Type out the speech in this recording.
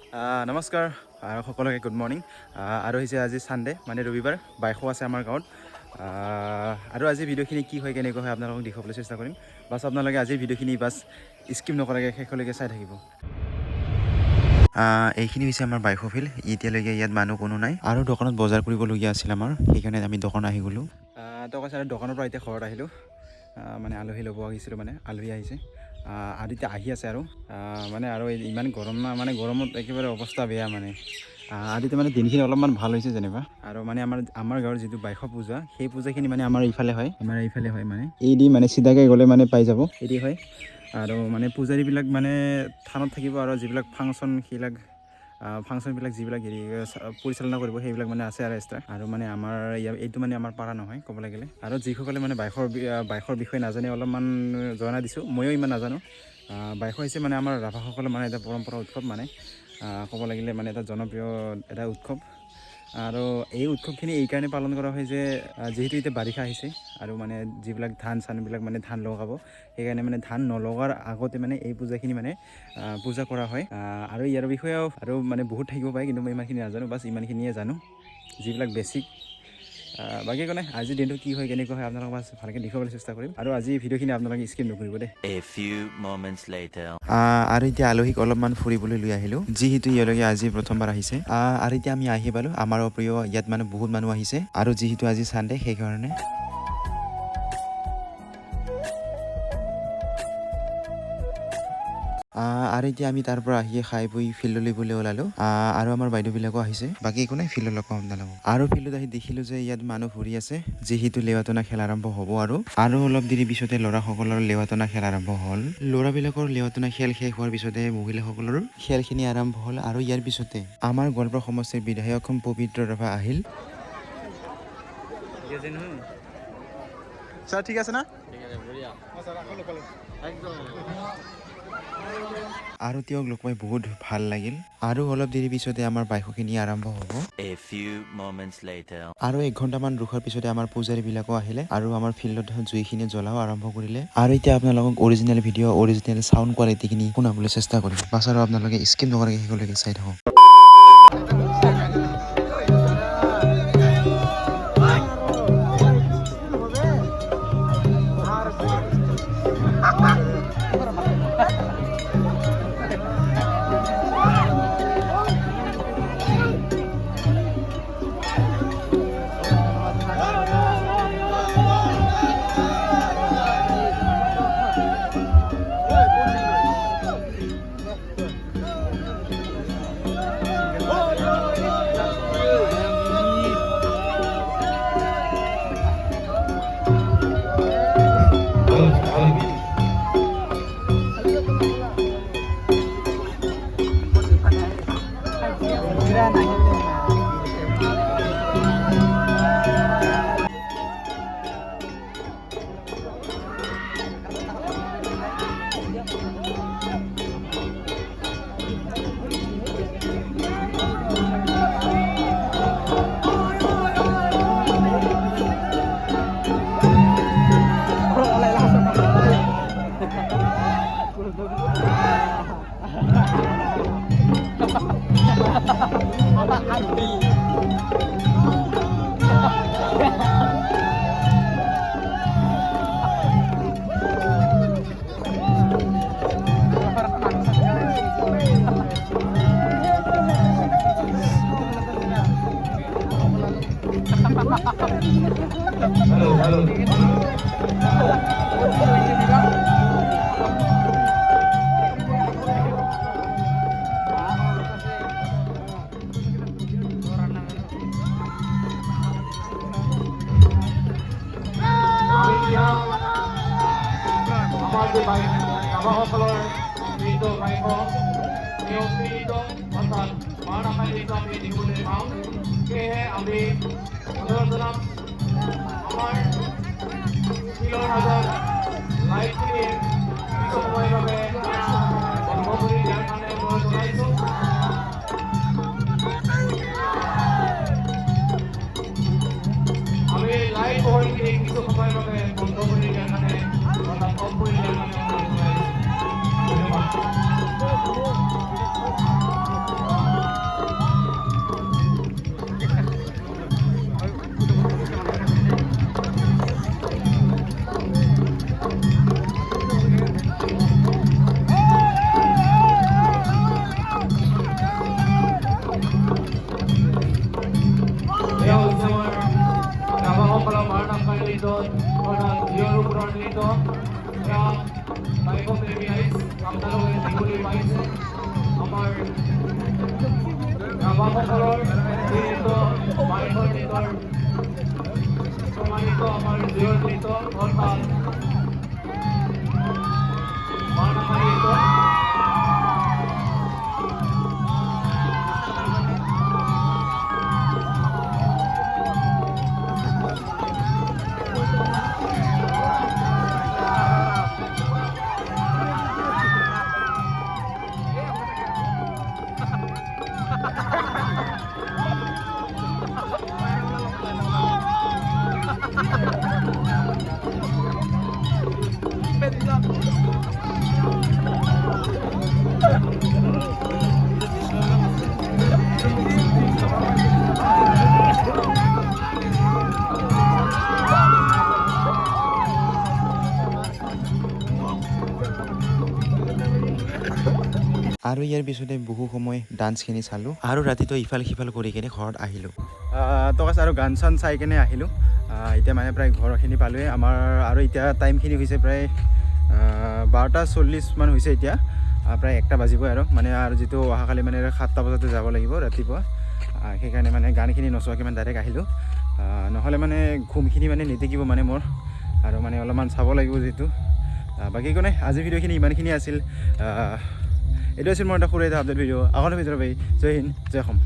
নমস্কাৰ সকলোকে good morning আৰু হৈছে আজি সানডে মানে ৰবিবাৰ বাইকো আছে আমাৰ গাঁৱত আৰু আজি ভিডিঅ'খিনি কি হয় কেনেকৈ হয় আপোনালোকক দেখুৱাবলৈ চেষ্টা কৰিম বাছ আপোনালোকে আজি ভিডিঅ'খিনি বাছ স্কিপ নকৰাকৈ শেষলৈকে চাই থাকিব এইখিনি হৈছে আমাৰ বাইক ফিল্ড এতিয়ালৈকে ইয়াত মানুহ কোনো নাই আৰু দোকানত বজাৰ কৰিবলগীয়া আছিল আমাৰ সেইকাৰণে আমি দোকান আহি গ'লোঁ তো কৈছে আৰু দোকানৰ পৰা এতিয়া ঘৰত আহিলোঁ মানে আলহী ল'ব আহিছিলোঁ মানে আলহী আহিছে আৰু এতিয়া আহি আছে আৰু মানে আৰু ইমান গৰম না মানে গৰমত একেবাৰে অৱস্থা বেয়া মানে আদিতে মানে দিনখিনি অলপমান ভাল হৈছে যেনিবা আৰু মানে আমাৰ গাঁৱৰ যিটো বাইক পূজা সেই পূজাখিনি মানে আমাৰ এইফালে হয় মানে এইদি মানে চিধাকৈ গ'লে মানে পাই যাব এইদি হয় আৰু মানে পূজাৰীবিলাক মানে থানত থাকিব আৰু যিবিলাক ফাংচনবিলাক যিবিলাক হেৰি পৰিচালনা কৰিব সেইবিলাক মানে আছে আৰু এক্সট্ৰা আৰু মানে আমাৰ এইটো মানে আমাৰ পাৰা নহয় ক'বলৈ গ'লে আৰু যিসকলে মানে বাইকৰ বিষয়ে নাজানে অলপমান জনাই দিছোঁ ময়ো ইমান নাজানো বাইক হৈছে মানে আমাৰ ৰাভাসকলৰ মানে এটা পৰম্পৰা উৎসৱ মানে ক'ব লাগিলে মানে এটা জনপ্ৰিয় এটা উৎসৱ আৰু এই উৎসৱখিনি এইকাৰণে পালন কৰা হয় যে যিহেতু এতিয়া বাৰিষা আহিছে আৰু মানে যিবিলাক ধানবিলাক মানে ধান লগাব সেইকাৰণে মানে ধান নলগাৰ আগতে মানে এই পূজাখিনি মানে পূজা কৰা হয় আৰু ইয়াৰ বিষয়েও আৰু মানে বহুত থাকিব পাৰে কিন্তু মই ইমানখিনি নাজানো বাছ ইমানখিনিয়ে জানো যিবিলাক বেছিক বাকী একো নাই আজিৰ দিনটো কি হয় কেনেকুৱা হয় আপোনালোকক বাছ ভালকৈ দেখুৱাবলৈ চেষ্টা কৰিম আৰু আজি ভিডিঅ'খিনি আপোনালোকে স্কিপ নকৰিব দেই আৰু এতিয়া আলহীক অলপমান ফুৰিবলৈ লৈ আহিলোঁ যিহেতু ইয়ালৈকে আজি প্ৰথমবাৰ আহিছে আৰু এতিয়া আমি আহি পালোঁ আমাৰো প্ৰিয় ইয়াত মানে বহুত মানুহ আহিছে আৰু যিহেতু আজি চানডে সেইকাৰণে আৰু এতিয়া আমি তাৰ পৰা আহি খাই বৈ ফিল্ডলৈ বুলি ওলালোঁ আৰু আমাৰ বাইদেউবিলাকো আহিছে বাকী একো নাই ফিল্ডত লগ পাম আপোনালোকক আৰু ফিল্ডত আহি দেখিলোঁ যে ইয়াত মানুহ ঘূৰি আছে যিহেতু লেৱাটনা খেল আৰম্ভ হ'ব আৰু অলপ দেৰি পিছতে ল'ৰাসকলৰ লেৱাটনা খেল আৰম্ভ হ'ল ল'ৰাবিলাকৰ লেৱাটনা খেল শেষ হোৱাৰ পিছতে মহিলাসকলৰ খেলখিনি আৰম্ভ হ'ল আৰু ইয়াৰ পিছতে আমাৰ গোৱালপাৰা সমষ্টিৰ বিধায়ক পবিত্ৰ ৰাভা আহিল ছাৰ ঠিক আছে না আৰু তেওঁক লগ পাই বহুত ভাল লাগিল আৰু অলপ দেৰি পিছতে আমাৰ বাইকখিনি আৰম্ভ হ'ব আৰু 1 ঘণ্টামান ৰখাৰ পিছতে আমাৰ পূজাৰীবিলাকো আহিলে আৰু আমাৰ ফিল্ডত জুইখিনি জ্বলাও আৰম্ভ কৰিলে আৰু এতিয়া আপোনালোকক অৰিজিনেল ভিডিঅ' অৰিজিনেল চাউণ্ড কোৱালিটিখিনি শুনাবলৈ চেষ্টা কৰিম বাছ আৰু আপোনালোকে স্কিপ নকৰাকৈ শেষলৈকে চাই থাকক নৱসকলৰ যিটো বাইক এই অস্তিত্ব অৰ্থাৎ বাৰনাখালীটো আমি দেখিবলৈ পাওঁ সেয়েহে আমি অনুৰোধ জনাম আমাৰ শিলৰ মাজত লাইটখিনি কিছু সময়ৰ বাবে বন্ধ কৰি দিয়াৰ কাৰণে অনুৰোধ জনাইছোঁ আমি লাইট পোহৰখিনি কিছু সময়ৰ বাবে বন্ধ কৰি দিয়াৰ কাৰণে অৰ্থাৎ অফ কৰি দিয়াৰ কাৰণে অনুৰোধ জনাইছোঁ ধন্যবাদ পাইছে আমাৰ ৰাভাসকলৰ নৃত্য বাইকৰ নৃত্যৰ সম্মানিত আমাৰ জীয়ৰ নৃত্য অৰ্থাৎ মানসাৰী নৃত্য আৰু ইয়াৰ পিছতে বহু সময় ডান্সখিনি চালোঁ আৰু ৰাতিটো ইফাল সিফাল কৰি কিনে ঘৰত আহিলোঁ তকাচ আৰু গান চান চাই কিনে আহিলোঁ এতিয়া মানে প্ৰায় ঘৰখিনি পালোঁৱে আমাৰ আৰু এতিয়া টাইমখিনি হৈছে প্ৰায় 12:40 মান হৈছে এতিয়া প্ৰায় 1টা বাজিবই আৰু মানে আৰু যিটো অহাকালি মানে 7টা বজাতে যাব লাগিব ৰাতিপুৱা সেইকাৰণে মানে গানখিনি নচোৱাকৈ মানে ডাইৰেক্ট আহিলোঁ নহ'লে মানে ঘুমখিনি মানে নিতিকিব মানে মোৰ আৰু মানে অলপমান চাব লাগিব যিহেতু বাকী একো নাই আজিৰ ভিডিঅ'খিনি ইমানখিনি আছিল এইটো আছিল মোৰ এটা সৰু এটা আপডেট ভিডিঅ' আগলৈ ভিতৰত জয় হিন্দ জয় অসম